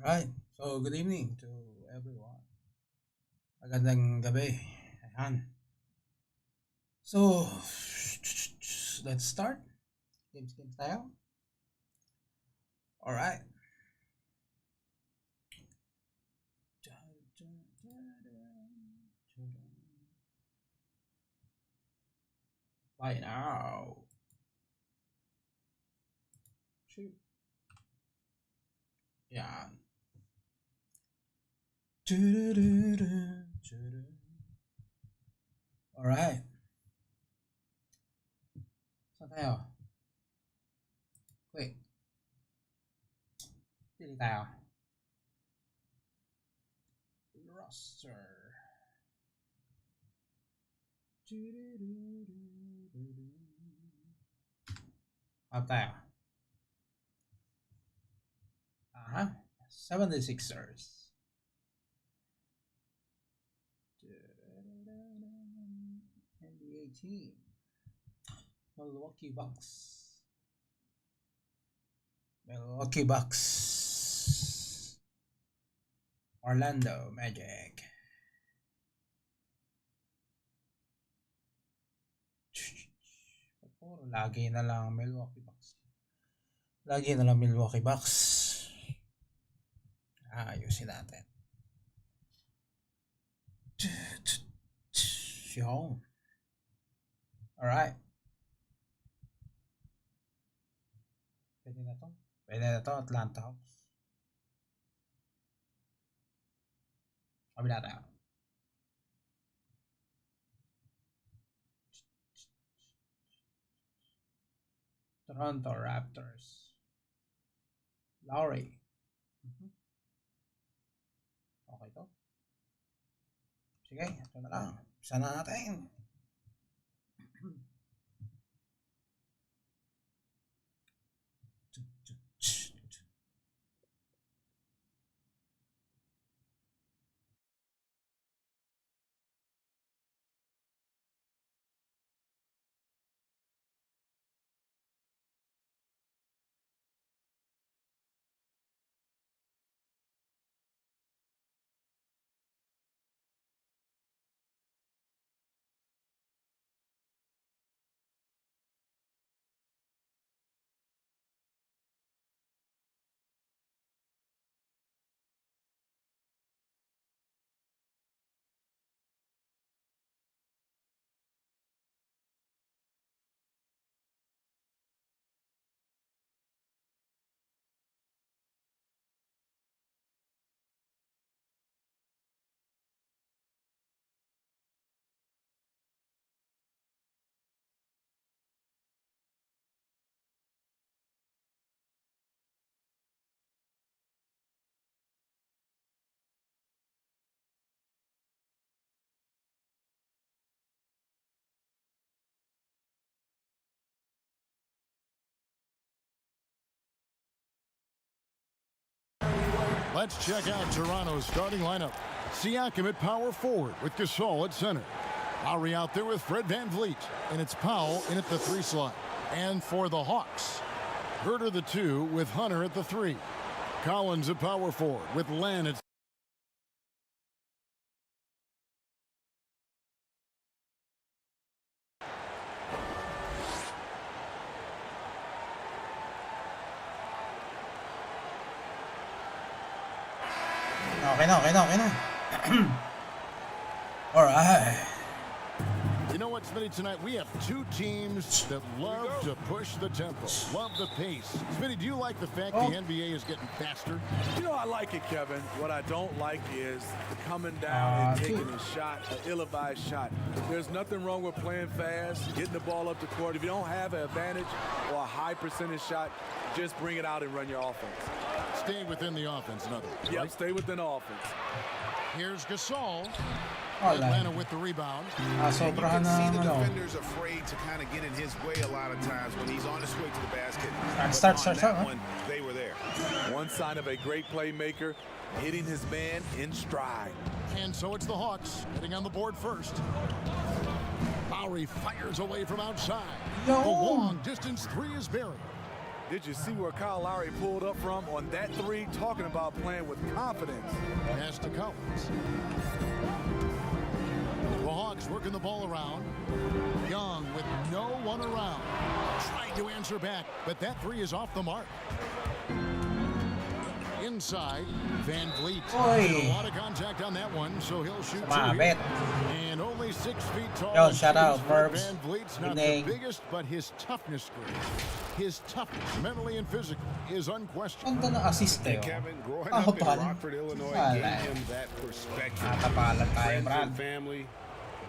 Alright, so good evening to everyone. Magandang gabi. Ayan. So, let's start. Games tayo. Alright. Bye now. Shoot. Yan. Alright. Saan tayo? Quick. Pili tayo. Roster. Hop tayo. 76ers. NBA team. Milwaukee Bucks. Orlando Magic. Puro lagi na lang Milwaukee Bucks. Ayusin natin. Yun. Alright. Pwede na to. Atlanta Hawks. Kabila tayo. Toronto Raptors. Lowry. Okay to. Sige, ito na lang. Isa na natin. Let's check out Toronto's starting lineup. Siakam at power forward with Gasol at center. Lowry out there with Fred VanVleet. And it's Powell in at the 3 slot. And for the Hawks, Herter the 2 with Hunter at the 3. Collins at power forward with Len at Okay na. Alright. You know what, Smitty, tonight we have two teams that love to push the tempo, love the pace. Smitty, do you like the fact the NBA is getting faster? You know, I like it, Kevin. What I don't like is the coming down and taking a shot, an ill-advised shot. There's nothing wrong with playing fast, getting the ball up the court. If you don't have an advantage or a high percentage shot, just bring it out and run your offense. Stay within the offense, in other words, Yep, right? stay within the offense. Here's Gasol. Wala. Atlanta with the rebound. And you Sobrahan can see na the ano. defender's afraid to kind of get in his way a lot of times when he's on his way to the basket. Start, But on start, that huh? one, they were there. One sign of a great playmaker, hitting his man in stride. And so it's the Hawks getting on the board first. Lowry fires away from outside. Yo. The long distance 3 is buried. Did you see where Kyle Lowry pulled up from on that three? Talking about playing with confidence. Pass to Collins. The Hawks working the ball around. Young with no one around. Trying to answer back, but that three is off the mark. Inside, Van Vliet. A lot of contact on that one, so he'll shoot two here. And only 6 feet tall. Yo, shout out, Verbs. Van Vliet's not the biggest, but his toughness grade, his toughness, mentally and physically, is unquestioned. Ganda na assist eh. Kevin, growing up in Rockford, Illinois, gave him that perspective. Friends and family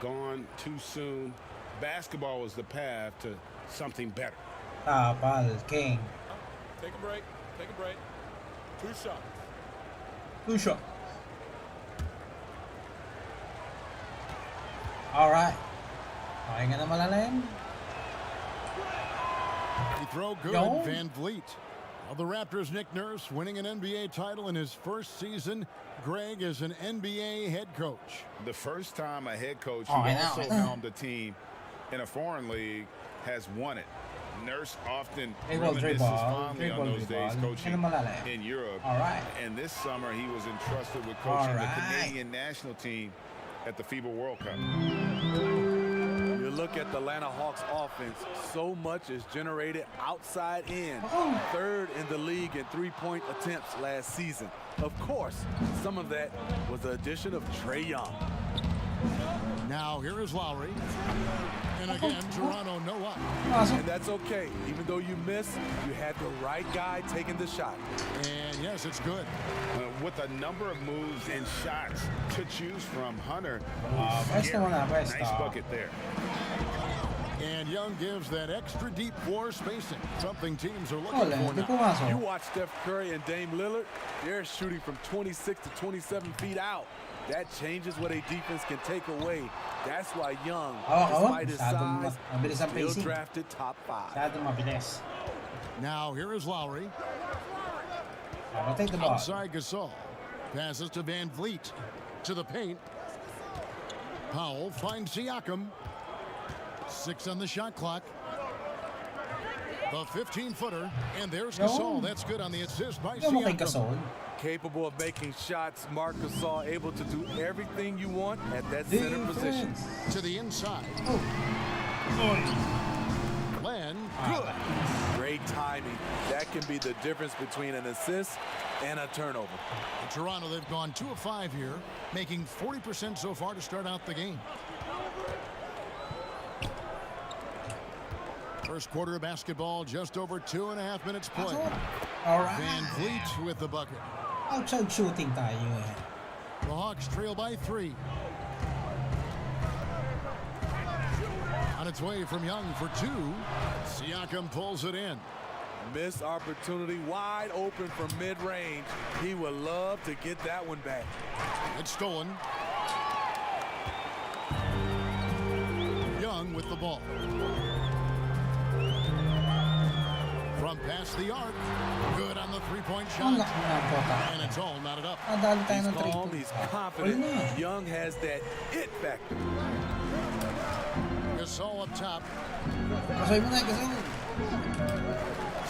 gone too soon. Basketball was the path to something better. Tapal, King. Take a break. Take a break. 2 shots. 2 shots. Alright. Pahinga na malalim. He throw good, Van Vliet. Well, the Raptors' Nick Nurse winning an NBA title in his first season. Greg is an NBA head coach. The first time a head coach who also helmed a team in a foreign league has won it. Nurse often reminisces fondly on those days coaching in Europe. And this summer he was entrusted with coaching the Canadian national team at the FIBA World Cup. You look at the Atlanta Hawks offense, so much is generated outside in. Third in the league in three-point attempts last season. Of course, some of that was the addition of Trae Young. Now here is Lowry. And again, Toronto no up. And that's okay. Even though you miss, you had the right guy taking the shot. And yes, it's good. With a number of moves and shots to choose from, Hunter, Nice bucket there. And Young gives that extra deep floor spacing, something teams are looking for now. You watch Steph Curry and Dame Lillard, they're shooting from 26 to 27 feet out. That changes what a defense can take away. That's why Young, despite his size, still drafted top 5. Now here is Lowry. Take the ball. Outside Gasol. Passes to Van Vliet. To the paint. Powell finds Siakam. 6 on the shot clock. The 15-footer. And there's Gasol. That's good on the assist by Siakam. Capable of making shots, Marc Gasol able to do everything you want at that center position. To the inside. Len, good. Great timing. That can be the difference between an assist and a turnover. In Toronto, they've gone 2 of 5 here, making 40% so far to start out the game. First quarter of basketball, just over 2.5 minutes play. Van Vliet with the bucket. Outside shooting tayo eh. The Hawks trail by 3. On its way from Young for 2. Siakam pulls it in. Missed opportunity, wide open from mid-range. He would love to get that one back. It's stolen. Young with the ball. From past the arc. Good on the three-point shot. And it's all knotted up. He's calm, he's confident. Young has that it factor. Gasol up top.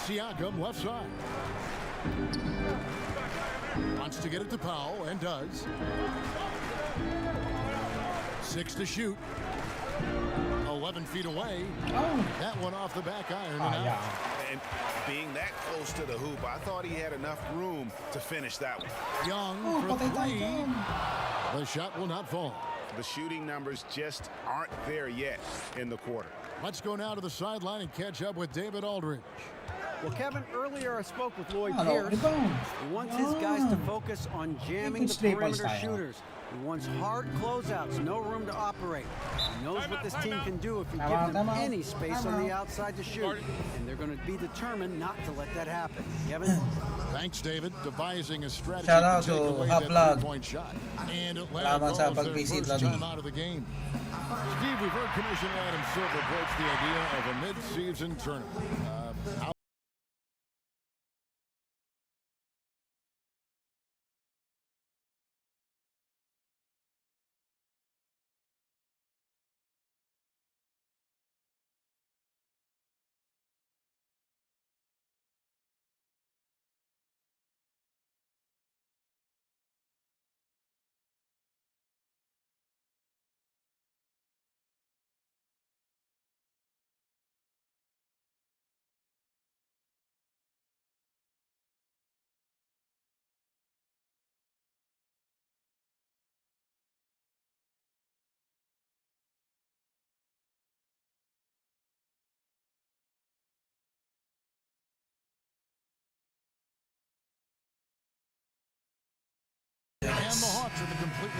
Siakam left side. Wants to get it to Powell and does. 6 to shoot. 11 feet away. That one off the back iron. And being that close to the hoop, I thought he had enough room to finish that one. Young for 3. The shot will not fall. The shooting numbers just aren't there yet in the quarter. Let's go now to the sideline and catch up with David Aldridge. Well, Kevin, earlier I spoke with Lloyd Pierce. He wants his guys to focus on jamming the perimeter shooters. He wants hard closeouts, no room to operate. He knows what this team can do if you give them any space on the outside to shoot. And they're going to be determined not to let that happen. Kevin? Thanks, David. Devising a strategy Shout out to take away to that three-point shot. And Atlanta Salamat sa calls their pag-visit, first Lodi. time out of the game. Steve, we've heard Commissioner Adam Silver broach the idea of a mid-season tournament.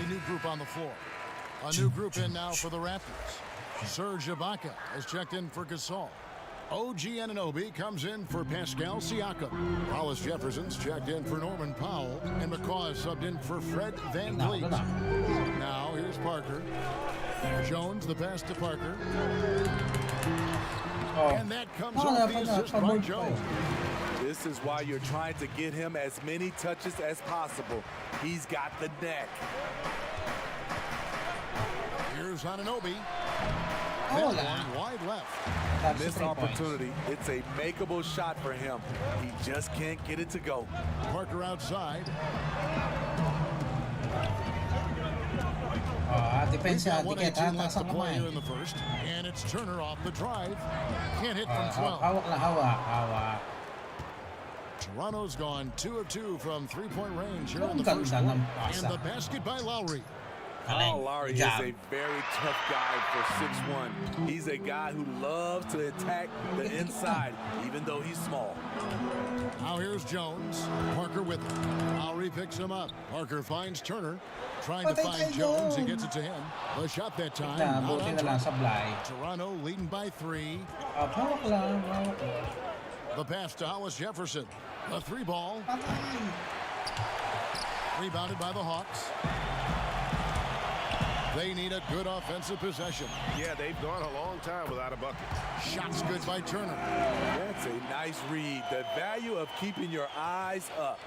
entirely new group on the floor. A new group in now for the Raptors. Serge Ibaka has checked in for Gasol. OG Anunoby comes in for Pascal Siakam. Hollis Jefferson's checked in for Norman Powell. And McCaw is subbed in for Fred VanVleet. Now here's Parker. Jones, the pass to Parker. And that comes off the assist by Jones. This is why you're trying to get him as many touches as possible. He's got the neck. Here's Anunoby. That one wide left. Missed opportunity. It's a makeable shot for him. He just can't get it to go. Parker outside. Defense left to play here in the first. And it's Turner off the drive. Can't hit from 12. Hawak. Toronto's gone 2 of 2 from three-point range here in the first quarter. And the basket by Lowry. Kyle Lowry is a very tough guy for 6'1". He's a guy who loves to attack the inside, even though he's small. Now here's Jones. Parker with him. Lowry picks him up. Parker finds Turner. Trying to find Jones. He gets it to him. The shot that time. Toronto leading by 3. The pass to Hollis Jefferson. The 3-ball. Rebounded by the Hawks. They need a good offensive possession. Yeah, they've gone a long time without a bucket. Shots good by Turner. That's a nice read. The value of keeping your eyes up.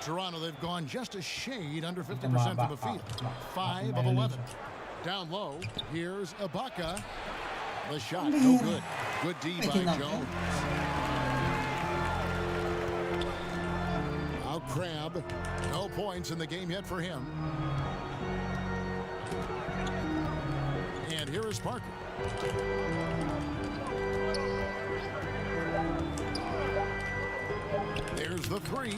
Toronto, they've gone just a shade under 50% from the field. 5 of 11. Down low, here's Ibaka. The shot, no good. Good D by Jones. Now Crabbe. No points in the game yet for him. And here is Parker. There's the 3.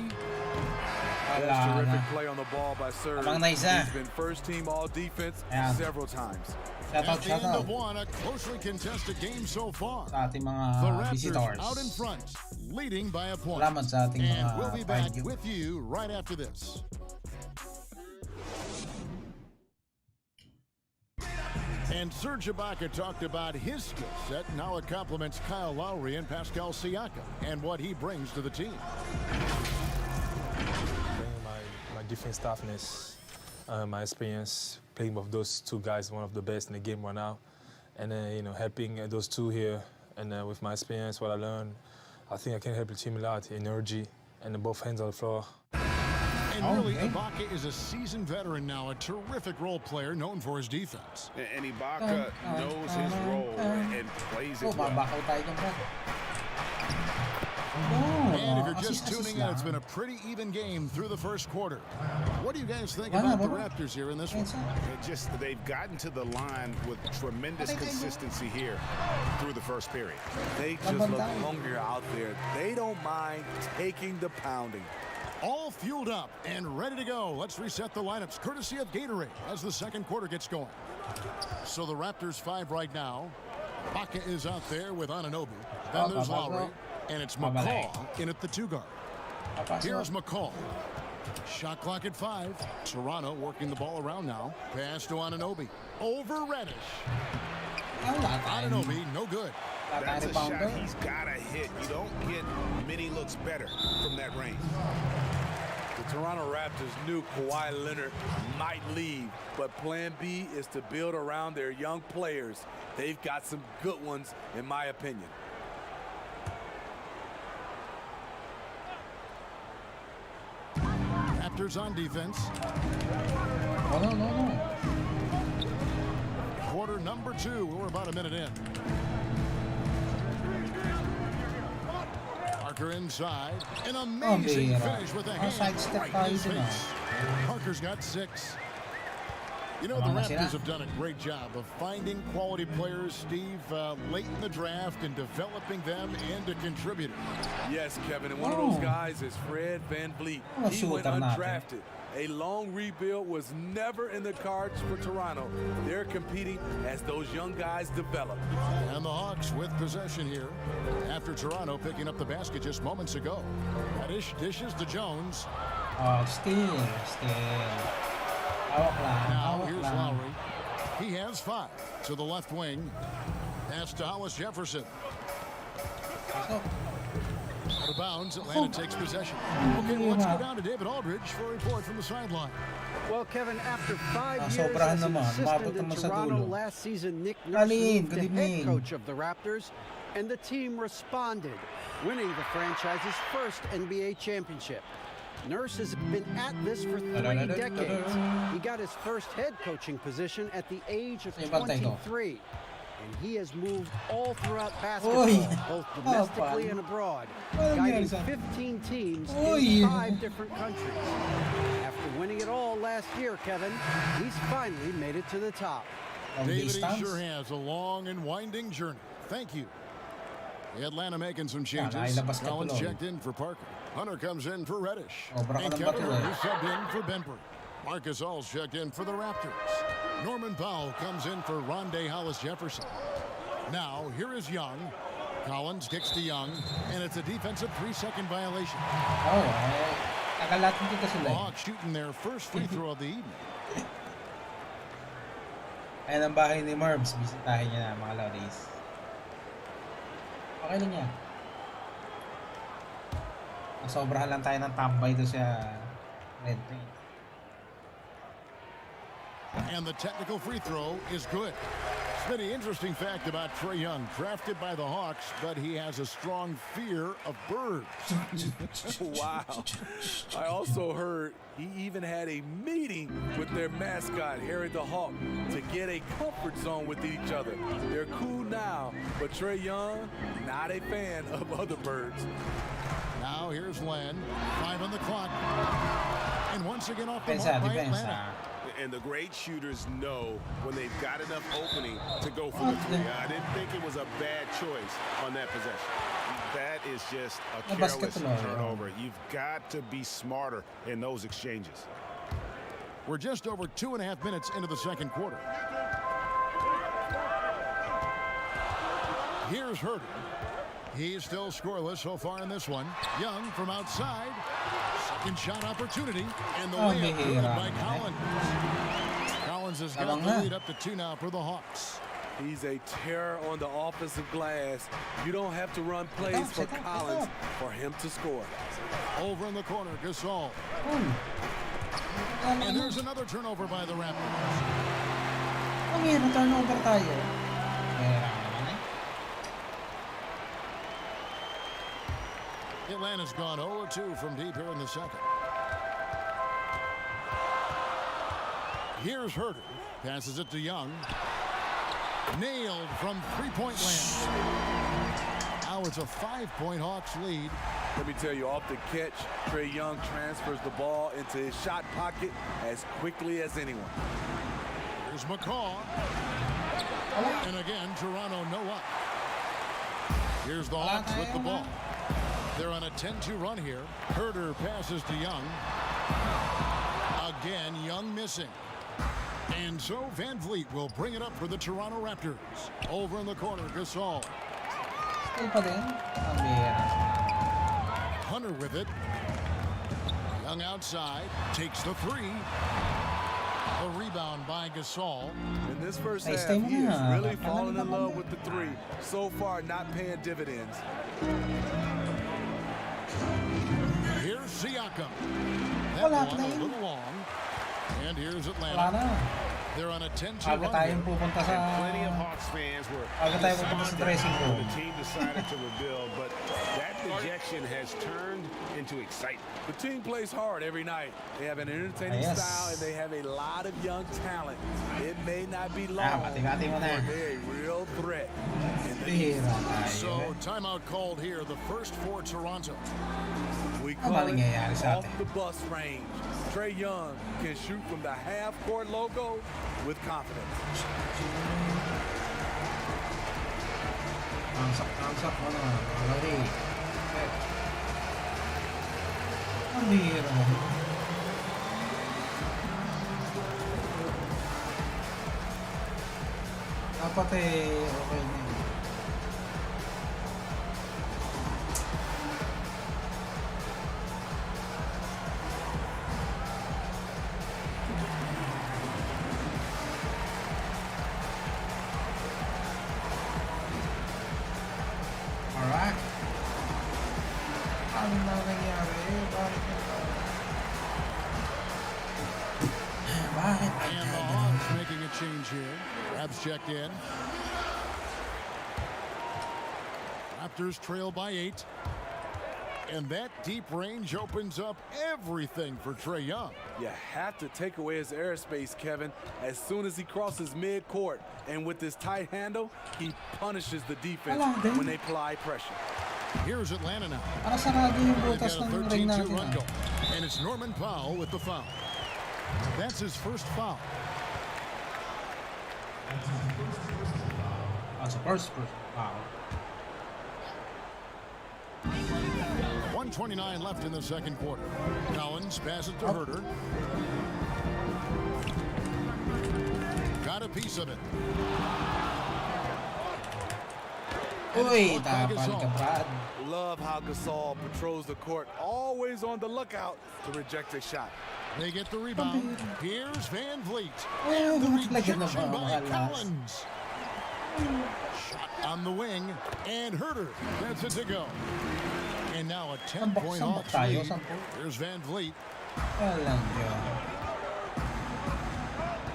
That's terrific play on the ball by Serge. He's been first team all defense several times. At the end of one, a closely contested game so far. The Raptors out in front, leading by a point. And we'll be back with you right after this. And Serge Ibaka talked about his skill set. Now it complements Kyle Lowry and Pascal Siakam and what he brings to the team. My defense toughness, my experience playing with those two guys, one of the best in the game right now, and then helping those two here, and with my experience, what I learned, I think I can help the team a lot. Energy and both hands on the floor. And really, Ibaka is a seasoned veteran now, a terrific role player known for his defense. And Ibaka knows his role and plays it well. And if you're just tuning in, it's been a pretty even game through the first quarter. What do you guys think about the Raptors here in this one? They've gotten to the line with tremendous consistency here through the first period. They just look hungrier out there. They don't mind taking the pounding. All fueled up and ready to go. Let's reset the lineups courtesy of Gatorade as the second quarter gets going. So the Raptors 5 right now. Ibaka is out there with Anunoby. Then there's Lowry. And it's McCaw in at the 2 guard. Here's McCaw. Shot clock at 5. Toronto working the ball around now. Pass to Anunoby. Over Reddish. Anunoby, no good. That's a shot he's got to hit. You don't get many looks better from that range. The Toronto Raptors knew Kawhi Leonard might leave, but plan B is to build around their young players. They've got some good ones, in my opinion. Raptors on defense. No. Quarter number 2. We're about a minute in. Parker inside. An amazing finish with a hand right in his face. Parker's got 6. You know, the Raptors have done a great job of finding quality players, Steve, late in the draft and developing them into contributors. Yes, Kevin, and one of those guys is Fred VanVleet. He went undrafted. A long rebuild was never in the cards for Toronto. They're competing as those young guys develop. And the Hawks with possession here after Toronto picking up the basket just moments ago. Dishes to Jones. Still. Now here's Lowry. He has 5 to the left wing. Pass to Hollis Jefferson. Out of bounds, Atlanta takes possession. Okay, let's go down to David Aldridge for a report from the sideline. Well, Kevin, after 5 years as an assistant in Toronto last season, Nick Nurse moved the head coach of the Raptors, and the team responded, winning the franchise's first NBA championship. Nurse has been at this for 3 decades. He got his first head coaching position at the age of 23. And he has moved all throughout basketball, both domestically and abroad, guiding 15 teams in 5 different countries. After winning it all last year, Kevin, he's finally made it to the top. David, he sure has a long and winding journey. Thank you. Atlanta making some changes. Collins checked in for Parker. Hunter comes in for Reddish. And Kevin is subbed in for Benford. Marcus All's checked in for the Raptors. Norman Powell comes in for Rondae Hollis Jefferson. Now, here is Young. Collins kicks to Young, and it's a defensive 3-second violation. The Hawks shooting their first free throw of the evening. Ayan ang bahay ni Mervs. Bisitahin niya na, mga ladies. Okay lang yan. Sobrahan lang tayo ng tambay doon sa red paint. And the technical free throw is good. Smitty, interesting fact about Trae Young. Drafted by the Hawks, but he has a strong fear of birds. Wow. I also heard he even had a meeting with their mascot, Harry the Hawk, to get a comfort zone with each other. They're cool now, but Trae Young, not a fan of other birds. Now here's Len. 5 on the clock. And once again off the mark by Atlanta. And the great shooters know when they've got enough opening to go for the 3. I didn't think it was a bad choice on that possession. That is just a careless turnover. You've got to be smarter in those exchanges. We're just over 2.5 minutes into the second quarter. Here's Herter. He's still scoreless so far in this one. Young from outside. Second shot opportunity. And the layup good by Collins. Collins has got the lead up to 2 now for the Hawks. He's a terror on the offensive glass. You don't have to run plays for Collins for him to score. Over in the corner, Gasol. And there's another turnover by the Raptors. Turnover tayo. Atlanta's gone 0-2 from deep here in the second. Here's Herter. Passes it to Young. Nailed from three-point land. Now it's a 5-point Hawks lead. Let me tell you, off the catch, Trae Young transfers the ball into his shot pocket as quickly as anyone. Here's McCaw. And again, Toronto no up. Here's the Hawks with the ball. They're on a 10-2 run here. Herter passes to Young. Again, Young missing. And so Van Vliet will bring it up for the Toronto Raptors. Over in the corner, Gasol. Hunter with it. Young outside. Takes the 3. A rebound by Gasol. In this first half, he is really falling in love with the 3. So far, not paying dividends. Here's Siakam. That one a little long. And here's Atlanta. They're on a 10-2 run. Plenty of Hawks fans were excited when the team decided to rebuild, but that dejection has turned into excitement. The team plays hard every night. They have an entertaining style, and they have a lot of young talent. It may not be long, but they're a real threat. So, timeout called here, the first for Toronto. We call it off the bus range. Trae Young can shoot from the half-court logo with confidence. Dapat okay na. And the Hawks making a change here. Rabs checked in. Raptors trail by 8. And that deep range opens up everything for Trae Young. You have to take away his airspace, Kevin, as soon as he crosses midcourt. And with his tight handle, he punishes the defense when they apply pressure. Here's Atlanta now. Para sarado yung They've butas got a ng ring 13-2 natin. run goal. And it's Norman Powell with the foul. That's his first foul. That's the first foul. 1:29 left in the second quarter. Collins passes to Herter. Got a piece of it. Uy, tapal ka, Brad. Love how Gasol patrols the court, always on the lookout to reject a shot. They get the rebound. Here's Van Vliet. Oh, And the rejection rejection by by Collins. Shot on the wing. And Herter gets it to go. And now a 10-point Hawks lead. Here's Van Vliet.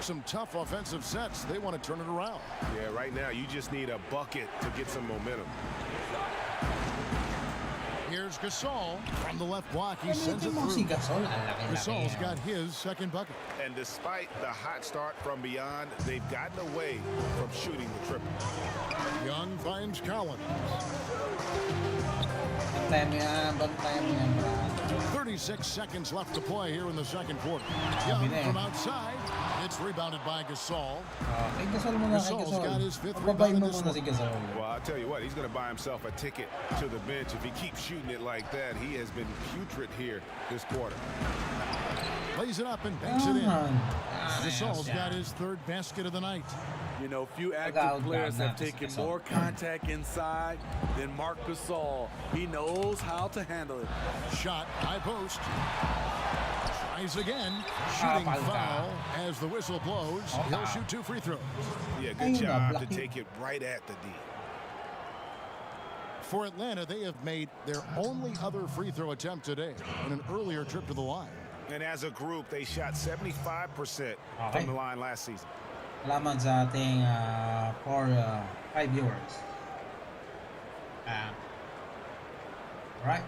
Some tough offensive sets. They want to turn it around. Yeah, right now you just need a bucket to get some momentum. Here's Gasol from the left block. He sends it through. Gasol's got his second bucket. And despite the hot start from beyond, they've gotten away from shooting the triple. Young finds Collins. 36 seconds left to play here in the second quarter. Young from outside. It's rebounded by Gasol. Gasol's got his fifth rebound in this one. Well, I'll tell you what, he's going to buy himself a ticket to the bench. If he keeps shooting it like that, he has been putrid here this quarter. Lays it up and banks it in. Gasol's got his third basket of the night. You know, few active players have taken more contact inside than Marc Gasol. He knows how to handle it. Shot, high post. Tries again. Shooting foul as the whistle blows. He'll shoot 2 free throws. Yeah, good job to take it right at the D. For Atlanta, they have made their only other free throw attempt today in an earlier trip to the line. And as a group, they shot 75% from the line last season. Salamat sa ating 5 viewers. Alright.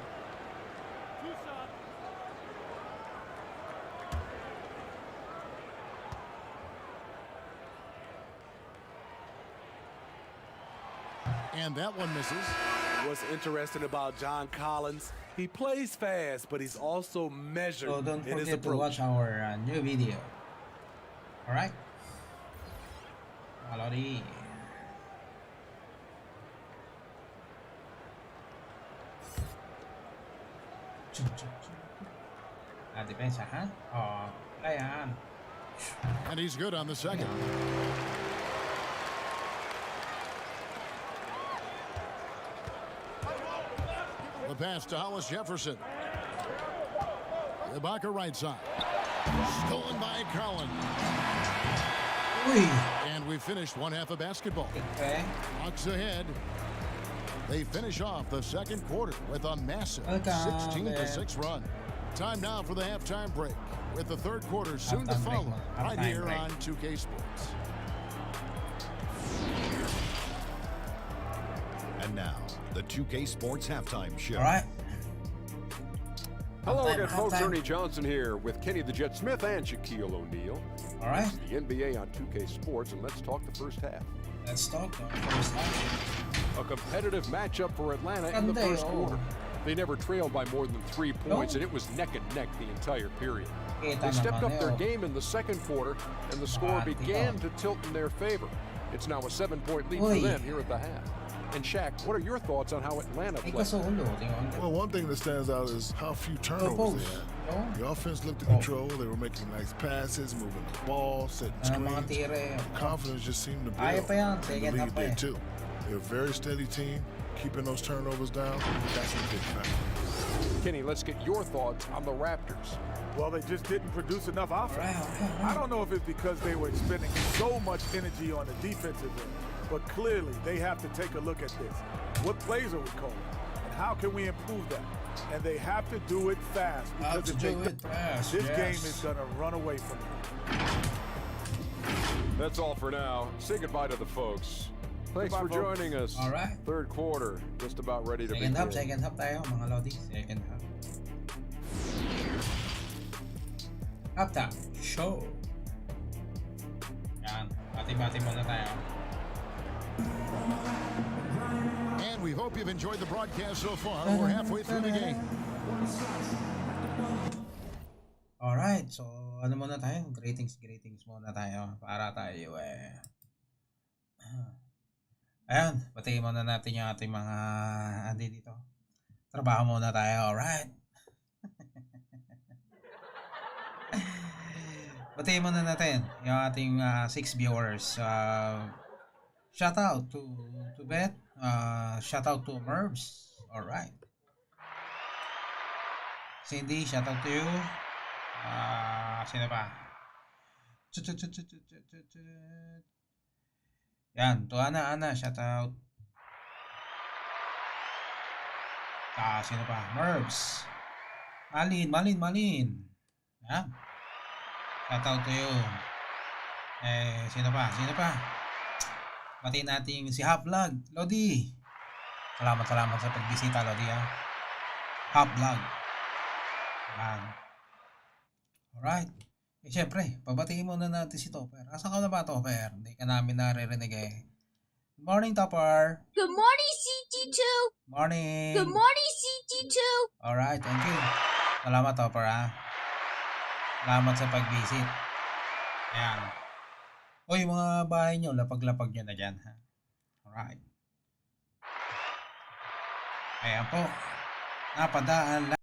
And that one misses. What's interesting about John Collins, he plays fast, but he's also measured So don't in his forget to approach. watch our new video. Alright? Mallory. Depensa, ha? Oh, ayan. And he's good on the second. The pass to Hollis Jefferson. Ibaka right side. Stolen by Collins. And we finished one half of basketball. Okay. Hawks ahead. They finish off the second quarter with a massive 16-6 run. Time now for the halftime break, with the third quarter soon to follow right here on 2K Sports. And now, the 2K Sports Halftime Show. All right. Hello again, folks. Ernie Johnson here with Kenny the Jet Smith and Shaquille O'Neal. All right. The NBA on 2K Sports, and let's talk the first half. Let's talk the first half. A competitive matchup for Atlanta in the first quarter. They never trailed by more than 3 points, and it was neck and neck the entire period. They stepped up their game in the second quarter, and the score began to tilt in their favor. It's now a 7-point lead for them here at the half. And Shaq, what are your thoughts on how Atlanta played? Well, one thing that stands out is how few turnovers they had. The offense looked in control. They were making nice passes, moving the ball, setting screens. Confidence just seemed to build. And the lead did too. They're a very steady team, keeping those turnovers down. That's a big factor. Kenny, let's get your thoughts on the Raptors. Well, they just didn't produce enough offense. I don't know if it's because they were spending so much energy on the defensive end, but clearly they have to take a look at this. What plays are we calling, and how can we improve that? And they have to do it fast. Because if they this game is going to run away from them. That's all for now. Say goodbye to the folks. Thanks for joining us. All right. Third quarter, just about ready to begin. Second half tayo mga Lodi. Second half. Halftime show. Yan. Bati-bati muna tayo. And we hope you've enjoyed the broadcast so far. We're halfway through the game. Alright, so ano muna tayo? Greetings muna tayo para tayo ayan, batiin muna natin yung ating mga andi dito. Trabaho muna tayo, alright? Batiin muna natin yung ating 6 viewers. Shout out to Beth. Shout out to Mervs. Alright. Cindy, shout out to you. Sino pa? Yan, to Ana, shout out. Sino pa? Mervs. Malin. Yan. Shout out to you. Sino pa? Batiin natin si Half-Vlog. Lodi. Salamat sa pagbisita, Lodi. Half-Vlog. Yan. Alright. Siyempre, pabatiin muna natin si Topper. Asan ka na ba, Topper? Hindi ka namin naririnig Good morning, Topper. Good morning, CT2. Morning. Good morning, CT2. Alright, thank you. Salamat, Topper, Salamat sa pag-visit. Ayan. O, yung mga bahay nyo, lapag-lapag nyo na dyan, Alright. Ayan po. Napadaan